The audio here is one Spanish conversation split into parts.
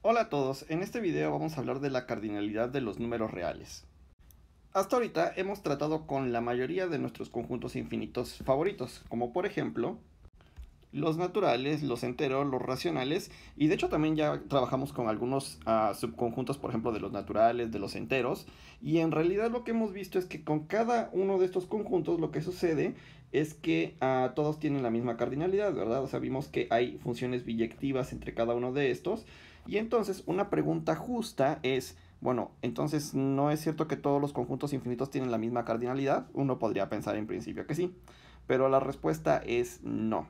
Hola a todos, en este video vamos a hablar de la cardinalidad de los números reales. Hasta ahorita hemos tratado con la mayoría de nuestros conjuntos infinitos favoritos, como por ejemplo los naturales, los enteros, los racionales, y de hecho también ya trabajamos con algunos subconjuntos, por ejemplo, de los naturales, de los enteros, y en realidad lo que hemos visto es que con cada uno de estos conjuntos lo que sucede es que todos tienen la misma cardinalidad, ¿verdad? O sea, vimos que hay funciones biyectivas entre cada uno de estos, y entonces una pregunta justa es, bueno, entonces ¿no es cierto que todos los conjuntos infinitos tienen la misma cardinalidad? Uno podría pensar en principio que sí, pero la respuesta es no.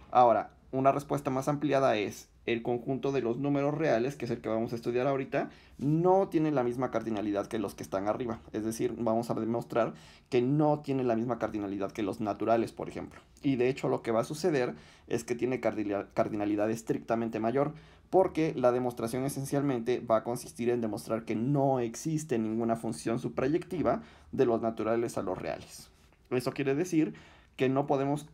Ahora, una respuesta más ampliada es el conjunto de los números reales, que es el que vamos a estudiar ahorita, no tiene la misma cardinalidad que los que están arriba. Es decir, vamos a demostrar que no tiene la misma cardinalidad que los naturales, por ejemplo. Y de hecho lo que va a suceder es que tiene cardinalidad estrictamente mayor, porque la demostración esencialmente va a consistir en demostrar que no existe ninguna función suprayectiva de los naturales a los reales. Eso quiere decir que no podemos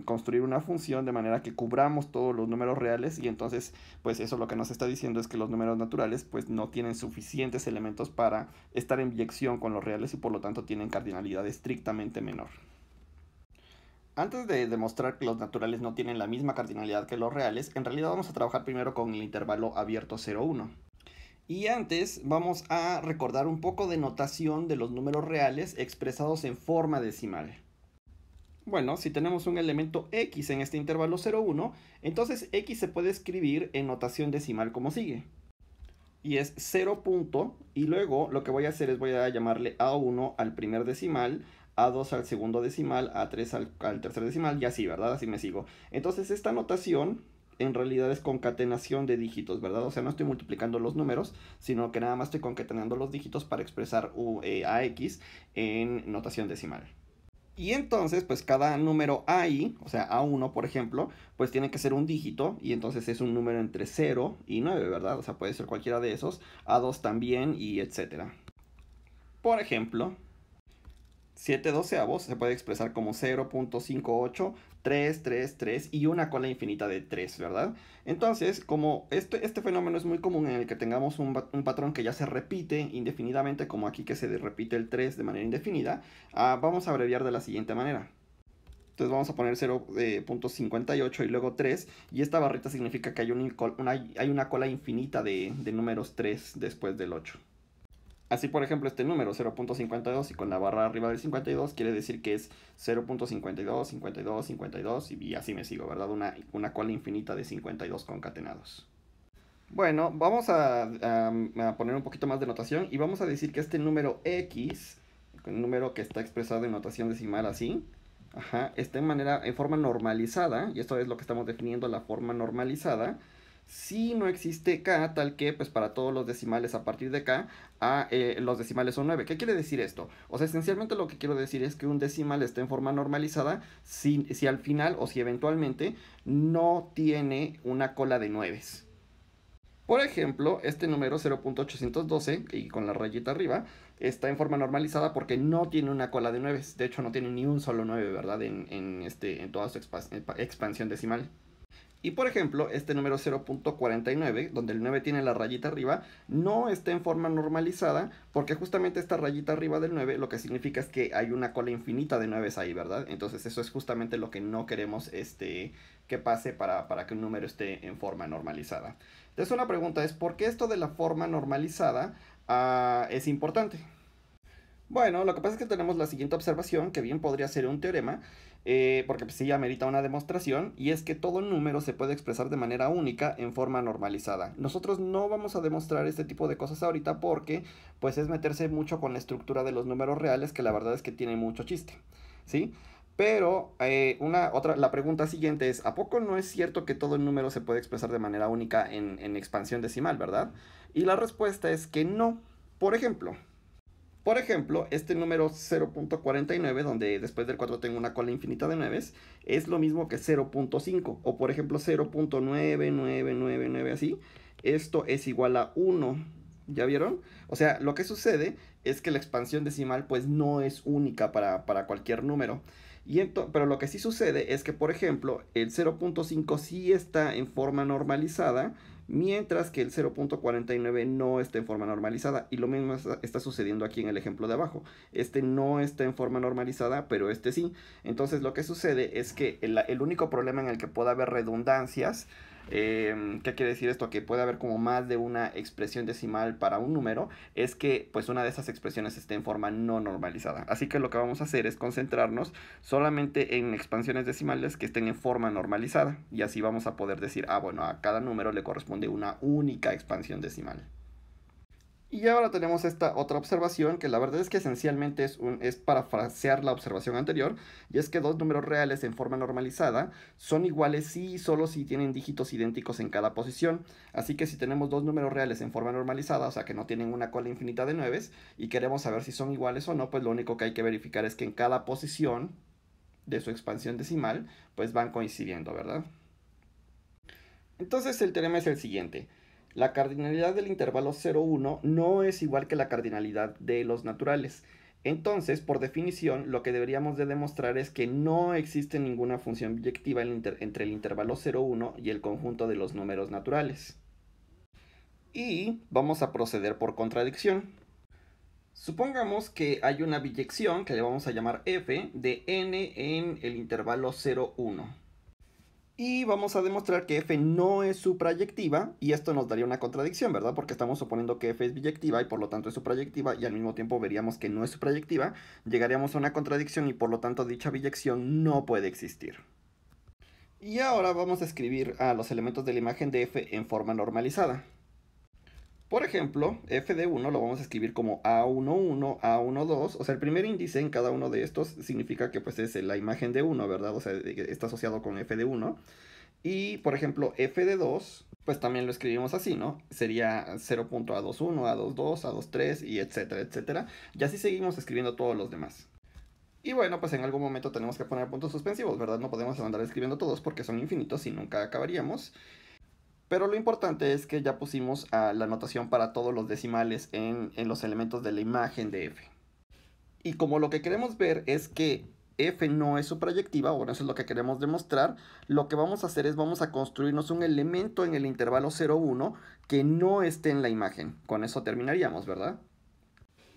construir una función de manera que cubramos todos los números reales, y entonces pues eso lo que nos está diciendo es que los números naturales pues no tienen suficientes elementos para estar en biyección con los reales y por lo tanto tienen cardinalidad estrictamente menor. Antes de demostrar que los naturales no tienen la misma cardinalidad que los reales, en realidad vamos a trabajar primero con el intervalo abierto 0,1. Y antes vamos a recordar un poco de notación de los números reales expresados en forma decimal. Bueno, si tenemos un elemento x en este intervalo 0,1, entonces x se puede escribir en notación decimal como sigue. Y es 0 punto, y luego lo que voy a hacer es voy a llamarle a1 al primer decimal, a2 al segundo decimal, a3 al tercer decimal, y así, ¿verdad? Así me sigo. Entonces esta notación en realidad es concatenación de dígitos, ¿verdad? O sea, no estoy multiplicando los números, sino que nada más estoy concatenando los dígitos para expresar a x en notación decimal. Y entonces, pues cada número AI, o sea, A1, por ejemplo, pues tiene que ser un dígito, y entonces es un número entre 0 y 9, ¿verdad? O sea, puede ser cualquiera de esos, A2 también, y etcétera. Por ejemplo, 7 doceavos se puede expresar como 0.583333 y una cola infinita de 3, ¿verdad? Entonces, como este fenómeno es muy común en el que tengamos un patrón que ya se repite indefinidamente, como aquí que se repite el 3 de manera indefinida, vamos a abreviar de la siguiente manera. Entonces vamos a poner 0.58 y luego 3, y esta barrita significa que hay una cola infinita de números 3 después del 8. Así, por ejemplo, este número 0.52 y con la barra arriba del 52 quiere decir que es 0.52, 52, 52 y así me sigo, ¿verdad? Una cola infinita de 52 concatenados. Bueno, vamos a poner un poquito más de notación y vamos a decir que este número x, el número que está expresado en notación decimal así, está en forma normalizada, y esto es lo que estamos definiendo, la forma normalizada, si no existe k, tal que pues para todos los decimales a partir de k, los decimales son 9. ¿Qué quiere decir esto? O sea, esencialmente lo que quiero decir es que un decimal está en forma normalizada si al final o si eventualmente no tiene una cola de 9. Por ejemplo, este número 0.812, y con la rayita arriba, está en forma normalizada porque no tiene una cola de 9. De hecho, no tiene ni un solo 9, ¿verdad? En toda su expansión decimal. Y por ejemplo, este número 0.49, donde el 9 tiene la rayita arriba, no está en forma normalizada porque justamente esta rayita arriba del 9 lo que significa es que hay una cola infinita de 9 ahí, ¿verdad? Entonces eso es justamente lo que no queremos que pase para que un número esté en forma normalizada. Entonces una pregunta es, ¿por qué esto de la forma normalizada es importante? Bueno, lo que pasa es que tenemos la siguiente observación, que bien podría ser un teorema, porque pues sí amerita una demostración, y es que todo número se puede expresar de manera única en forma normalizada. Nosotros no vamos a demostrar este tipo de cosas ahorita porque pues es meterse mucho con la estructura de los números reales, que la verdad es que tiene mucho chiste, ¿sí? Pero la pregunta siguiente es, ¿a poco no es cierto que todo número se puede expresar de manera única en expansión decimal, verdad? Y la respuesta es que no. Por ejemplo, este número 0.49, donde después del 4 tengo una cola infinita de 9, es lo mismo que 0.5. O por ejemplo 0.9999 así. Esto es igual a 1. ¿Ya vieron? O sea, lo que sucede es que la expansión decimal pues no es única para cualquier número. Pero lo que sí sucede es que, por ejemplo, el 0.5 sí está en forma normalizada, mientras que el 0.49 no está en forma normalizada. Y lo mismo está sucediendo aquí en el ejemplo de abajo. Este no está en forma normalizada, pero este sí. Entonces lo que sucede es que el único problema en el que pueda haber redundancias, ¿qué quiere decir esto? Que puede haber como más de una expresión decimal para un número, es que pues una de esas expresiones esté en forma no normalizada. Así que lo que vamos a hacer es concentrarnos solamente en expansiones decimales que estén en forma normalizada, y así vamos a poder decir, bueno, a cada número le corresponde una única expansión decimal. Y ahora tenemos esta otra observación que la verdad es que esencialmente es parafrasear la observación anterior, y es que dos números reales en forma normalizada son iguales si y solo si tienen dígitos idénticos en cada posición. Así que si tenemos dos números reales en forma normalizada, o sea que no tienen una cola infinita de nueves, y queremos saber si son iguales o no, pues lo único que hay que verificar es que en cada posición de su expansión decimal, pues van coincidiendo, ¿verdad? Entonces el teorema es el siguiente. La cardinalidad del intervalo 0,1 no es igual que la cardinalidad de los naturales. Entonces, por definición, lo que deberíamos de demostrar es que no existe ninguna función biyectiva entre el intervalo 0,1 y el conjunto de los números naturales. Y vamos a proceder por contradicción. Supongamos que hay una biyección que le vamos a llamar f de n en el intervalo 0,1. Y vamos a demostrar que f no es suprayectiva, y esto nos daría una contradicción, ¿verdad? Porque estamos suponiendo que f es biyectiva y por lo tanto es suprayectiva, y al mismo tiempo veríamos que no es suprayectiva. Llegaríamos a una contradicción y por lo tanto dicha biyección no puede existir. Y ahora vamos a escribir a los elementos de la imagen de f en forma normalizada. Por ejemplo, f de 1 lo vamos a escribir como a11, a12, o sea, el primer índice en cada uno de estos significa que pues es la imagen de 1, ¿verdad? O sea, está asociado con f de 1. Y, por ejemplo, f de 2, pues también lo escribimos así, ¿no? Sería 0.a21, a22, a23 y etcétera, etcétera. Y así seguimos escribiendo todos los demás. Y bueno, pues en algún momento tenemos que poner puntos suspensivos, ¿verdad? No podemos andar escribiendo todos porque son infinitos y nunca acabaríamos. Pero lo importante es que ya pusimos la notación para todos los decimales en los elementos de la imagen de f. Y como lo que queremos ver es que f no es suprayectiva, bueno, eso es lo que queremos demostrar, lo que vamos a hacer es vamos a construirnos un elemento en el intervalo 0,1 que no esté en la imagen. Con eso terminaríamos, ¿verdad?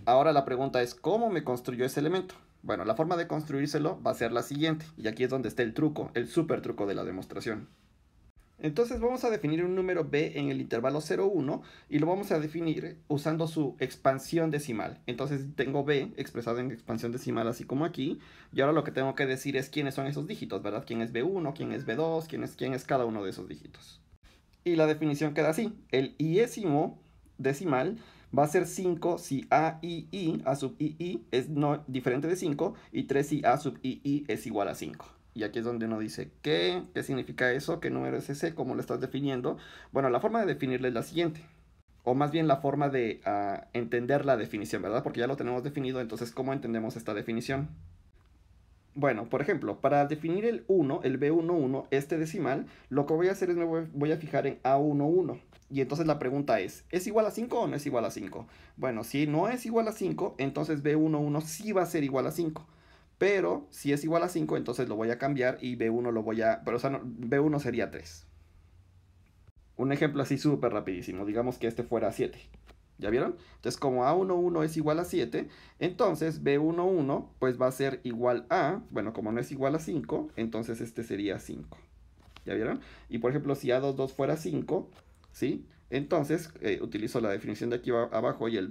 Ahora la pregunta es, ¿cómo me construyo ese elemento? Bueno, la forma de construírselo va a ser la siguiente, y aquí es donde está el truco, el super truco de la demostración. Entonces vamos a definir un número b en el intervalo 0,1 y lo vamos a definir usando su expansión decimal. Entonces tengo b expresado en expansión decimal así como aquí, y ahora lo que tengo que decir es quiénes son esos dígitos, ¿verdad? ¿Quién es b1, quién es b2, quién es cada uno de esos dígitos? Y la definición queda así. El iésimo decimal va a ser 5 si a y i, a sub i es no diferente de 5, y 3 si a sub i es igual a 5. Y aquí es donde uno dice, ¿qué significa eso? ¿Qué número es ese? ¿Cómo lo estás definiendo? Bueno, la forma de definirlo es la siguiente. O más bien la forma de entender la definición, ¿verdad? Porque ya lo tenemos definido, entonces, ¿cómo entendemos esta definición? Bueno, por ejemplo, para definir el 1, el B11, este decimal, lo que voy a hacer es voy a fijar en A11. Y entonces la pregunta ¿es igual a 5 o no es igual a 5? Bueno, si no es igual a 5, entonces B11 sí va a ser igual a 5. Pero si es igual a 5, entonces lo voy a cambiar y B1 lo voy a... Pero o sea, no, B1 sería 3. Un ejemplo así súper rapidísimo. Digamos que este fuera 7. ¿Ya vieron? Entonces, como A11 es igual a 7, entonces B11 pues va a ser igual a... Bueno, como no es igual a 5, entonces este sería 5. ¿Ya vieron? Y por ejemplo, si A22 fuera 5, ¿sí? Entonces, utilizo la definición de aquí abajo y el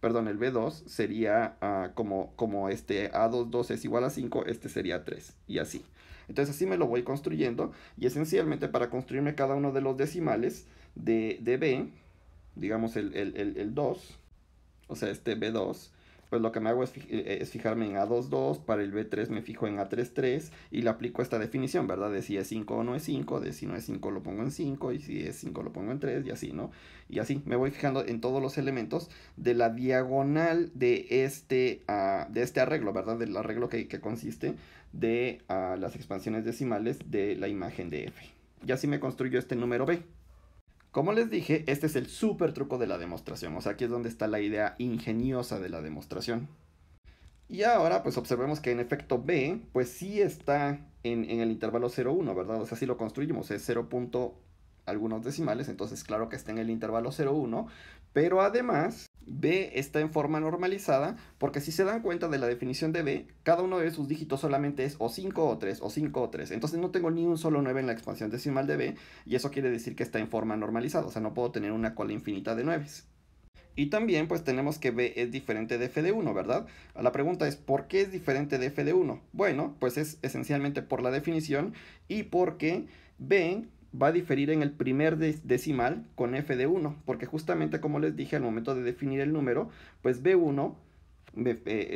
el B2 sería como este A22 es igual a 5, este sería 3. Y así. Entonces así me lo voy construyendo. Y esencialmente para construirme cada uno de los decimales de B, digamos el 2, o sea este B2, pues lo que me hago es fijarme en A22, para el B3 me fijo en A33 y le aplico esta definición, ¿verdad? De si es 5 o no es 5, de si no es 5 lo pongo en 5 y si es 5 lo pongo en 3 y así, ¿no? Y así me voy fijando en todos los elementos de la diagonal de este arreglo, ¿verdad? Del arreglo que consiste de las expansiones decimales de la imagen de f. Y así me construyo este número b. Como les dije, este es el súper truco de la demostración, o sea, aquí es donde está la idea ingeniosa de la demostración. Y ahora pues observemos que en efecto B pues sí está en el intervalo 0,1, ¿verdad? O sea, si lo construimos es 0 punto algunos decimales, entonces claro que está en el intervalo 0,1, pero además B está en forma normalizada porque si se dan cuenta de la definición de B, cada uno de sus dígitos solamente es o 5 o 3 o 5 o 3, entonces no tengo ni un solo 9 en la expansión decimal de B y eso quiere decir que está en forma normalizada, o sea, no puedo tener una cola infinita de 9. Y también pues tenemos que B es diferente de f de 1, ¿verdad? La pregunta es, ¿por qué es diferente de f de 1? Bueno, pues es esencialmente por la definición y porque B va a diferir en el primer decimal con f de 1, porque justamente como les dije al momento de definir el número, pues B1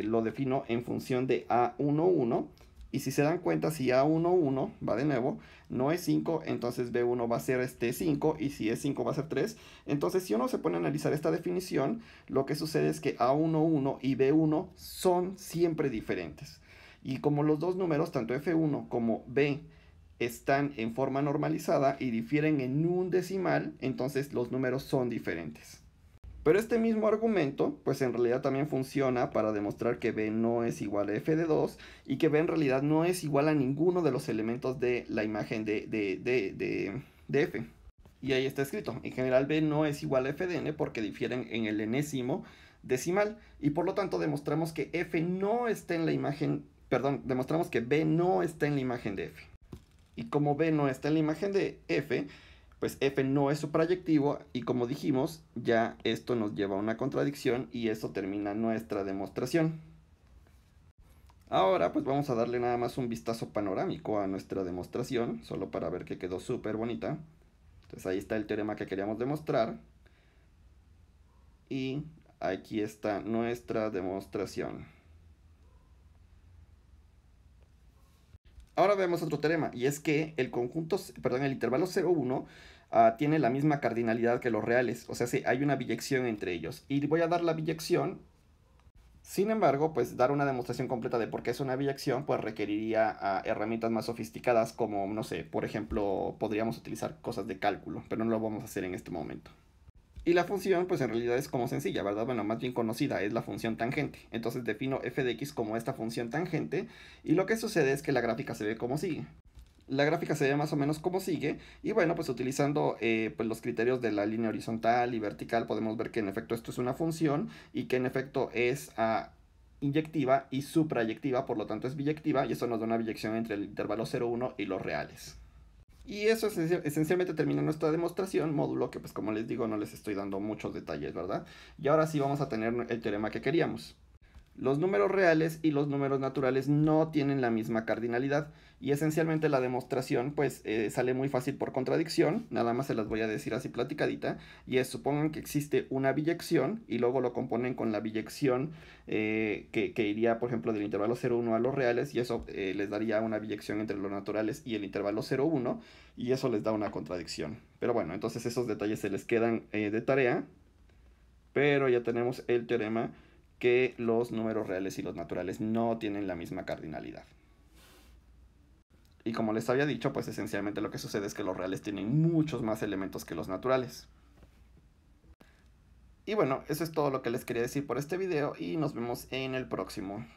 lo defino en función de A11 y si se dan cuenta, si A11 va de nuevo, no es 5, entonces B1 va a ser 5 y si es 5 va a ser 3. Entonces si uno se pone a analizar esta definición, lo que sucede es que A11 y B1 son siempre diferentes. Y como los dos números, tanto F1 como B, están en forma normalizada y difieren en un decimal, entonces los números son diferentes. Pero este mismo argumento, pues en realidad también funciona para demostrar que B no es igual a f de 2 y que B en realidad no es igual a ninguno de los elementos de la imagen de f. Y ahí está escrito, en general B no es igual a f de n porque difieren en el enésimo decimal y por lo tanto demostramos que f no está en la imagen, perdón, demostramos que B no está en la imagen de f. Y como B no está en la imagen de f, pues f no es su proyectivo y como dijimos, ya esto nos lleva a una contradicción y eso termina nuestra demostración. Ahora pues vamos a darle nada más un vistazo panorámico a nuestra demostración, solo para ver que quedó súper bonita. Entonces ahí está el teorema que queríamos demostrar. Y aquí está nuestra demostración. Ahora vemos otro teorema, y es que el intervalo 0,1 tiene la misma cardinalidad que los reales, o sea, sí, hay una biyección entre ellos. Y voy a dar la biyección, sin embargo, pues dar una demostración completa de por qué es una biyección, pues requeriría herramientas más sofisticadas como, no sé, por ejemplo, podríamos utilizar cosas de cálculo, pero no lo vamos a hacer en este momento. Y la función, pues en realidad es como sencilla, ¿verdad? Bueno, más bien conocida, es la función tangente. Entonces defino f de x como esta función tangente y lo que sucede es que la gráfica se ve como sigue. La gráfica se ve más o menos como sigue y bueno, pues utilizando pues los criterios de la línea horizontal y vertical podemos ver que en efecto esto es una función y que en efecto es inyectiva y suprayectiva, por lo tanto es biyectiva y eso nos da una biyección entre el intervalo 0,1 y los reales. Y eso esencialmente termina nuestra demostración, módulo que pues como les digo no les estoy dando muchos detalles, ¿verdad? Y ahora sí vamos a tener el teorema que queríamos. Los números reales y los números naturales no tienen la misma cardinalidad y esencialmente la demostración pues sale muy fácil por contradicción, nada más se las voy a decir así platicadita, y es supongan que existe una biyección y luego lo componen con la biyección que iría por ejemplo del intervalo 0,1 a los reales y eso les daría una biyección entre los naturales y el intervalo 0,1 y eso les da una contradicción. Pero bueno, entonces esos detalles se les quedan de tarea, pero ya tenemos el teorema que los números reales y los naturales no tienen la misma cardinalidad. Y como les había dicho, pues esencialmente lo que sucede es que los reales tienen muchos más elementos que los naturales. Y bueno, eso es todo lo que les quería decir por este video y nos vemos en el próximo.